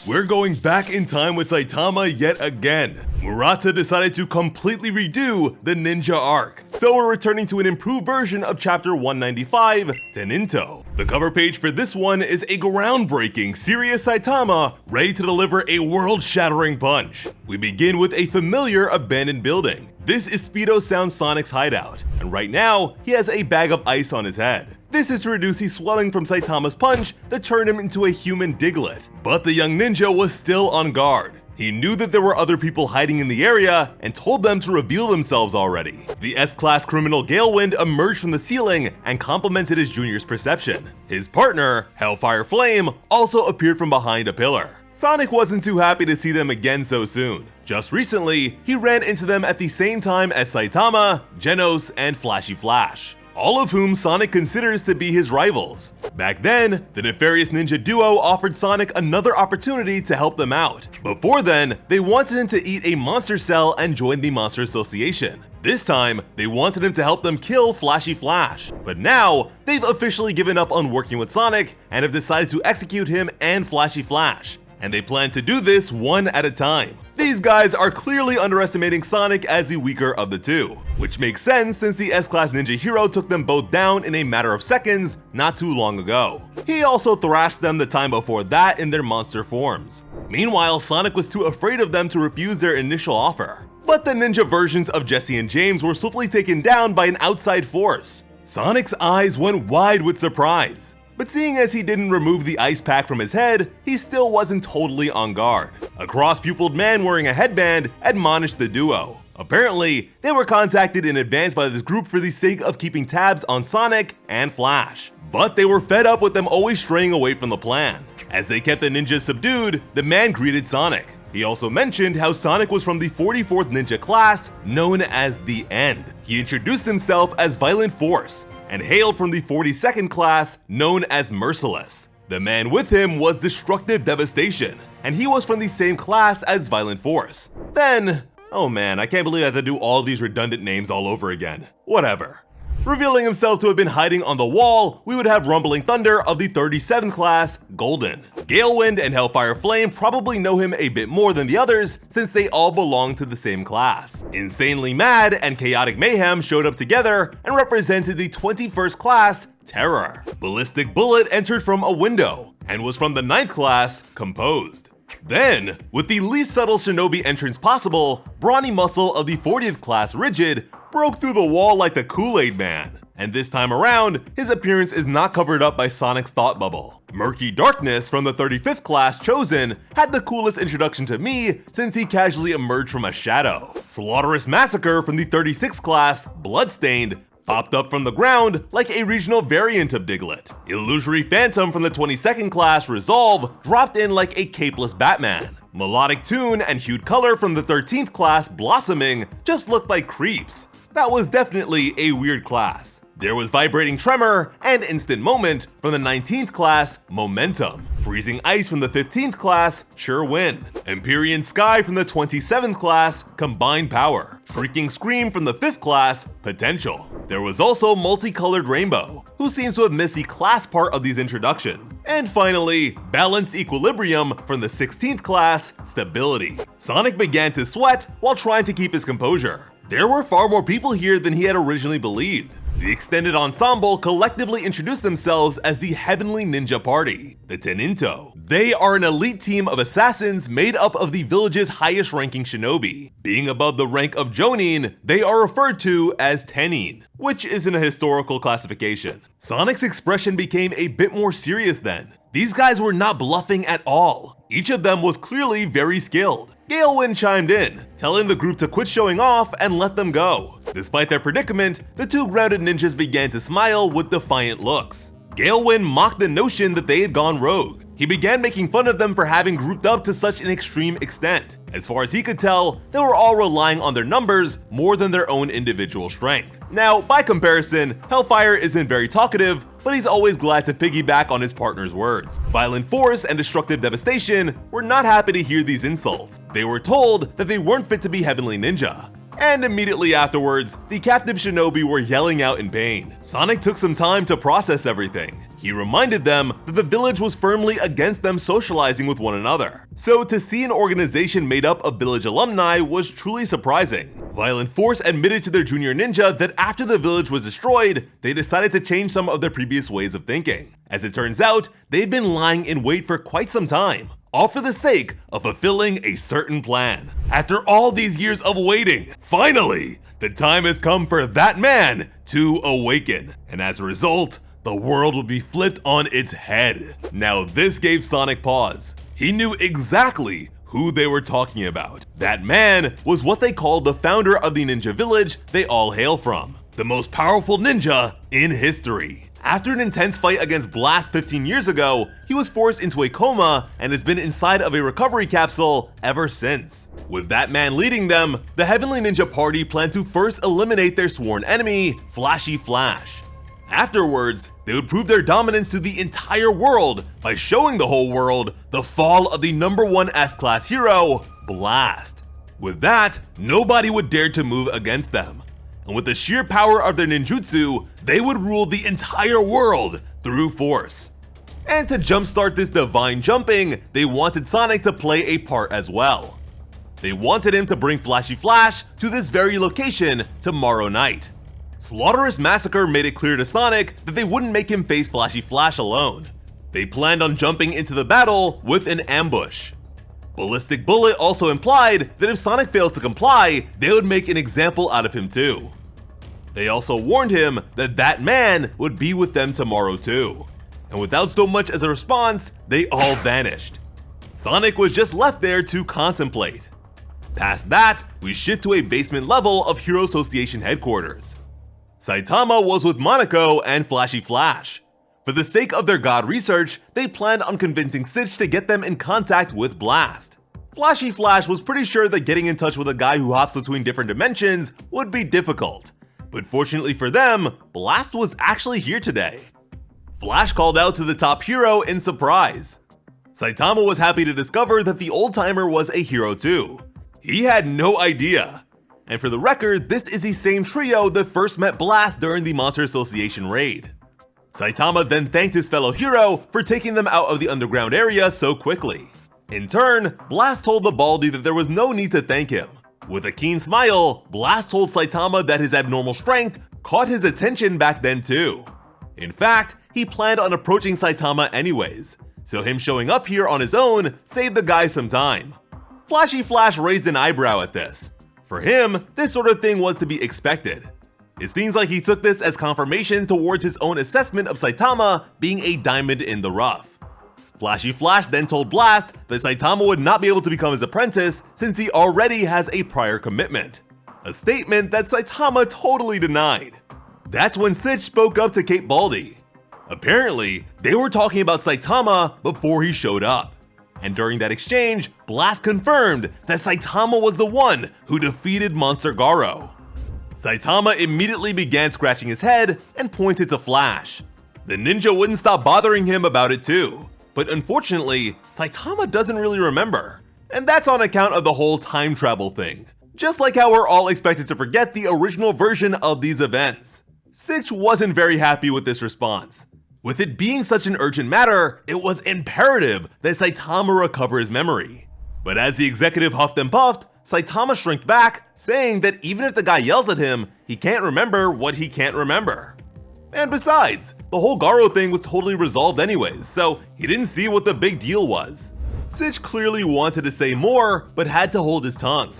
We're going back in time with Saitama yet again. Murata decided to completely redo the ninja arc, so we're returning to an improved version of chapter 195, Teninto. The cover page for this one is a groundbreaking serious Saitama ready to deliver a world-shattering punch. We begin with a familiar abandoned building. This is Speedo Sound Sonic's hideout, and right now, he has a bag of ice on his head. This is to reduce the swelling from Saitama's punch that turned him into a human Diglett. But the young ninja was still on guard. He knew that there were other people hiding in the area and told them to reveal themselves already. The S-Class criminal Galewind emerged from the ceiling and complimented his junior's perception. His partner, Hellfire Flame, also appeared from behind a pillar. Sonic wasn't too happy to see them again so soon. Just recently, he ran into them at the same time as Saitama, Genos, and Flashy Flash, all of whom Sonic considers to be his rivals. Back then, the nefarious ninja duo offered Sonic another opportunity to help them out. Before then, they wanted him to eat a monster cell and join the Monster Association. This time, they wanted him to help them kill Flashy Flash. But now, they've officially given up on working with Sonic and have decided to execute him and Flashy Flash. And they plan to do this one at a time. These guys are clearly underestimating Sonic as the weaker of the two, which makes sense since the S-Class ninja hero took them both down in a matter of seconds not too long ago. He also thrashed them the time before that in their monster forms. Meanwhile, Sonic was too afraid of them to refuse their initial offer. But the ninja versions of Jesse and James were swiftly taken down by an outside force. Sonic's eyes went wide with surprise. But seeing as he didn't remove the ice pack from his head, he still wasn't totally on guard. A cross-pupiled man wearing a headband admonished the duo. Apparently, they were contacted in advance by this group for the sake of keeping tabs on Sonic and Flash. But they were fed up with them always straying away from the plan. As they kept the ninjas subdued, the man greeted Sonic. He also mentioned how Sonic was from the 44th ninja class, known as the End. He introduced himself as Violent Force, and hailed from the 42nd class, known as Merciless. The man with him was Destructive Devastation, and he was from the same class as Violent Force. Then, oh man, I can't believe I have to do all these redundant names all over again. Whatever. Revealing himself to have been hiding on the wall, we would have Rumbling Thunder of the 37th class, Golden. Galewind and Hellfire Flame probably know him a bit more than the others since they all belong to the same class. Insanely Mad and Chaotic Mayhem showed up together and represented the 21st class, Terror. Ballistic Bullet entered from a window and was from the 9th class, Composed. Then, with the least subtle shinobi entrance possible, Brawny Muscle of the 40th class, Rigid, broke through the wall like the Kool-Aid Man. And this time around, his appearance is not covered up by Sonic's thought bubble. Murky Darkness from the 35th class, Chosen, had the coolest introduction to me since he casually emerged from a shadow. Slaughterous Massacre from the 36th class, Bloodstained, popped up from the ground like a regional variant of Diglett. Illusory Phantom from the 22nd class, Resolve, dropped in like a capeless Batman. Melodic Tune and Hued Color from the 13th class, Blossoming, just looked like creeps. That was definitely a weird class. There was Vibrating Tremor and Instant Moment from the 19th class, Momentum. Freezing Ice from the 15th class, Sure Win. Empyrean Sky from the 27th class, Combined Power. Shrieking Scream from the 5th class, Potential. There was also Multicolored Rainbow, who seems to have missed the class part of these introductions. And finally, Balanced Equilibrium from the 16th class, Stability. Sonic began to sweat while trying to keep his composure. There were far more people here than he had originally believed. The extended ensemble collectively introduced themselves as the Heavenly Ninja Party, the Teninto. They are an elite team of assassins made up of the village's highest ranking shinobi. Being above the rank of Jonin, they are referred to as Tenin, which isn't a historical classification. Sonic's expression became a bit more serious then. These guys were not bluffing at all. Each of them was clearly very skilled. Galewind chimed in, telling the group to quit showing off and let them go. Despite their predicament, the two grounded ninjas began to smile with defiant looks. Galewind mocked the notion that they had gone rogue. He began making fun of them for having grouped up to such an extreme extent. As far as he could tell, they were all relying on their numbers more than their own individual strength. Now, by comparison, Hellfire isn't very talkative, but he's always glad to piggyback on his partner's words. Violent Force and Destructive Devastation were not happy to hear these insults. They were told that they weren't fit to be Heavenly Ninja. And immediately afterwards, the captive shinobi were yelling out in pain. Sonic took some time to process everything. He reminded them that the village was firmly against them socializing with one another. So to see an organization made up of village alumni was truly surprising. Violent Force admitted to their junior ninja that after the village was destroyed, they decided to change some of their previous ways of thinking. As it turns out, they've been lying in wait for quite some time, all for the sake of fulfilling a certain plan. After all these years of waiting, finally, the time has come for that man to awaken. And as a result, the world will be flipped on its head. Now this gave Sonic pause. He knew exactly who they were talking about. That man was what they called the founder of the ninja village they all hail from, the most powerful ninja in history. After an intense fight against Blast 15 years ago, he was forced into a coma and has been inside of a recovery capsule ever since. With that man leading them, the Heavenly Ninja Party planned to first eliminate their sworn enemy, Flashy Flash. Afterwards, they would prove their dominance to the entire world by showing the whole world the fall of the #1 S-Class hero, Blast. With that, nobody would dare to move against them. And with the sheer power of their ninjutsu, they would rule the entire world through force. And to jumpstart this divine jumping, they wanted Sonic to play a part as well. They wanted him to bring Flashy Flash to this very location tomorrow night. Slaughterous Massacre made it clear to Sonic that they wouldn't make him face Flashy Flash alone. They planned on jumping into the battle with an ambush. Ballistic Bullet also implied that if Sonic failed to comply, they would make an example out of him too. They also warned him that that man would be with them tomorrow too. And without so much as a response, they all vanished. Sonic was just left there to contemplate. Past that, we shift to a basement level of Hero Association headquarters. Saitama was with Monaco and Flashy Flash. For the sake of their god research, they planned on convincing Sitch to get them in contact with Blast. Flashy Flash was pretty sure that getting in touch with a guy who hops between different dimensions would be difficult. But fortunately for them, Blast was actually here today. Flash called out to the top hero in surprise. Saitama was happy to discover that the old-timer was a hero too. He had no idea. And for the record, this is the same trio that first met Blast during the Monster Association raid. Saitama then thanked his fellow hero for taking them out of the underground area so quickly. In turn, Blast told the Baldy that there was no need to thank him. With a keen smile, Blast told Saitama that his abnormal strength caught his attention back then too. In fact, he planned on approaching Saitama anyways, so him showing up here on his own saved the guy some time. Flashy Flash raised an eyebrow at this. For him, this sort of thing was to be expected. It seems like he took this as confirmation towards his own assessment of Saitama being a diamond in the rough. Flashy Flash then told Blast that Saitama would not be able to become his apprentice since he already has a prior commitment. A statement that Saitama totally denied. That's when Sitch spoke up to Cape Baldy. Apparently, they were talking about Saitama before he showed up. And during that exchange, Blast confirmed that Saitama was the one who defeated Monster Garo. Saitama immediately began scratching his head and pointed to Flash. The ninja wouldn't stop bothering him about it too, but unfortunately, Saitama doesn't really remember. And that's on account of the whole time travel thing. Just like how we're all expected to forget the original version of these events. Sitch wasn't very happy with this response. With it being such an urgent matter, it was imperative that Saitama recover his memory. But as the executive huffed and puffed, Saitama shrinked back, saying that even if the guy yells at him, he can't remember what he can't remember. And besides, the whole Garo thing was totally resolved anyways, so he didn't see what the big deal was. Sitch clearly wanted to say more, but had to hold his tongue.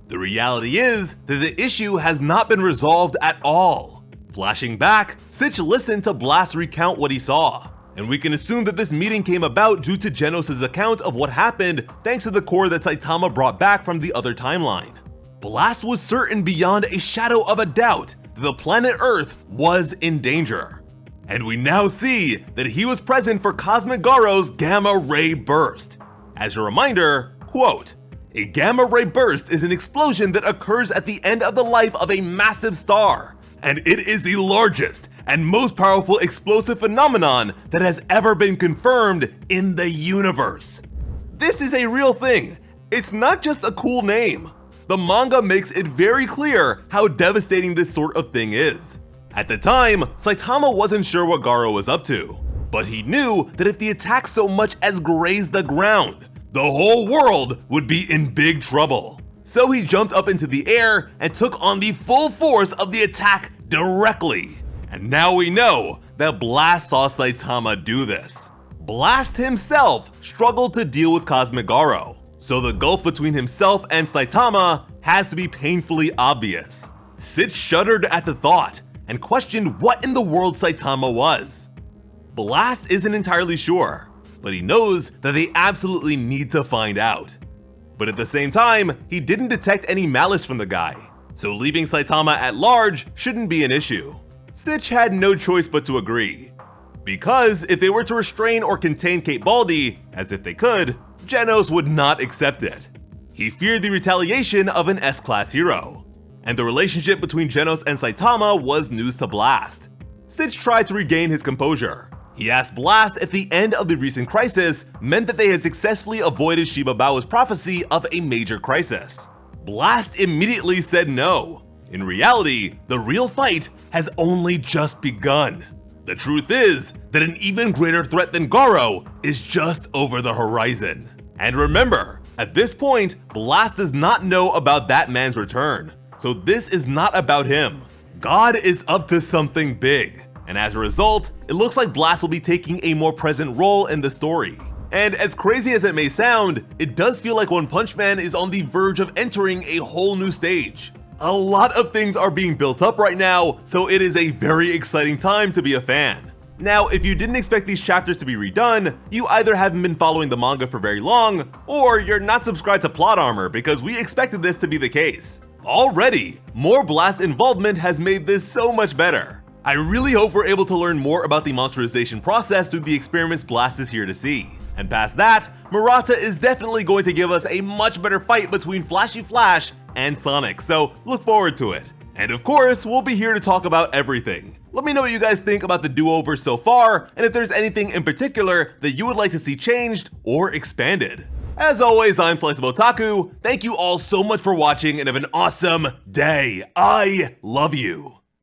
The reality is that the issue has not been resolved at all. Flashing back, Sitch listened to Blast recount what he saw, and we can assume that this meeting came about due to Genos' account of what happened thanks to the core that Saitama brought back from the other timeline. Blast was certain beyond a shadow of a doubt that the planet Earth was in danger. And we now see that he was present for Cosmic Garo's Gamma Ray Burst. As a reminder, quote, "A gamma ray burst is an explosion that occurs at the end of the life of a massive star, and it is the largest and most powerful explosive phenomenon that has ever been confirmed in the universe." This is a real thing. It's not just a cool name. The manga makes it very clear how devastating this sort of thing is. At the time, Saitama wasn't sure what Garo was up to. But he knew that if the attack so much as grazed the ground, the whole world would be in big trouble. So he jumped up into the air and took on the full force of the attack directly. And now we know that Blast saw Saitama do this. Blast himself struggled to deal with Cosmic Garo, so the gulf between himself and Saitama has to be painfully obvious. Sid shuddered at the thought and questioned what in the world Saitama was. Blast isn't entirely sure, but he knows that they absolutely need to find out. But at the same time, he didn't detect any malice from the guy, so leaving Saitama at large shouldn't be an issue. Sitch had no choice but to agree, because if they were to restrain or contain Cape Baldi, as if they could, Genos would not accept it. He feared the retaliation of an S-class hero, and the relationship between Genos and Saitama was news to Blast. Sitch tried to regain his composure. He asked Blast if the end of the recent crisis meant that they had successfully avoided Shibabao's prophecy of a major crisis. Blast immediately said no. In reality, the real fight has only just begun. The truth is that an even greater threat than Garo is just over the horizon. And remember, at this point, Blast does not know about that man's return, so this is not about him. God is up to something big, and as a result, it looks like Blast will be taking a more present role in the story. And as crazy as it may sound, it does feel like One Punch Man is on the verge of entering a whole new stage. A lot of things are being built up right now, so it is a very exciting time to be a fan. Now, if you didn't expect these chapters to be redone, you either haven't been following the manga for very long, or you're not subscribed to Plot Armor because we expected this to be the case. Already, more Blast involvement has made this so much better. I really hope we're able to learn more about the monsterization process through the experiments Blast is here to see. And past that, Murata is definitely going to give us a much better fight between Flashy Flash and Sonic, so look forward to it. And of course, we'll be here to talk about everything. Let me know what you guys think about the do-over so far, and if there's anything in particular that you would like to see changed or expanded. As always, I'm Slice of Otaku. Thank you all so much for watching and have an awesome day. I love you.